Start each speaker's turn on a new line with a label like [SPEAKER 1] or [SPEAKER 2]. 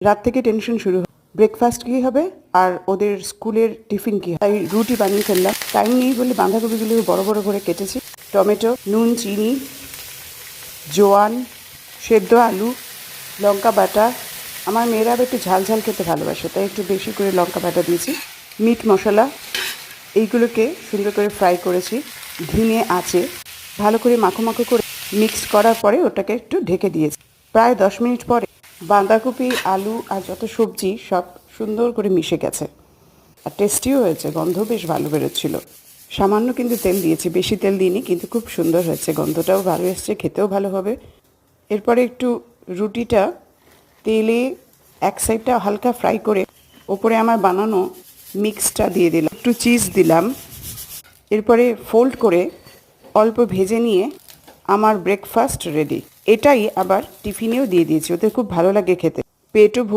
[SPEAKER 1] রাত থেকে টেনশন শুরু হয়, ব্রেকফাস্ট কী হবে আর ওদের স্কুলের টিফিন কী হবে। তাই রুটি বানিয়ে ফেললাম। টাইম নেই বলে বাঁধাকপিগুলো বড় বড় করে কেটেছি, টমেটো, নুন, চিনি, জোয়ান, সেদ্ধ আলু, লঙ্কা বাটা। আমার মেয়েরা আবার একটু ঝাল ঝাল খেতে ভালোবাসে, তাই একটু বেশি করে লঙ্কা বাটা দিয়েছি। মিট মশলা, এইগুলোকে সুন্দর করে ফ্রাই করেছি ধিমে আঁচে। ভালো করে মাখো মাখো করে মিক্স করার পরে ওটাকে একটু ঢেকে দিয়েছি। প্রায় 10 মিনিট পরে বাঁধাকপি, আলু আর যত সবজি সব সুন্দর করে মিশে গেছে, আর টেস্টিও হয়েছে, গন্ধ বেশ ভালো বেরোচ্ছিল। সামান্য কিন্তু তেল দিয়েছি, বেশি তেল দিইনি, কিন্তু খুব সুন্দর হয়েছে, গন্ধটাও ভালো এসছে, খেতেও ভালো হবে। এরপরে একটু রুটিটা তেলে এক সাইডটা হালকা ফ্রাই করে ওপরে আমার বানানো মিক্সটা দিয়ে দিলাম, একটু চিজ দিলাম। এরপরে ফোল্ড করে অল্প ভেজে নিয়ে আমার ব্রেকফাস্ট রেডি। এটাই আবার টিফিনেও দিয়ে দিয়েছি, ওদের খুব ভালো লাগে খেতে, পেটও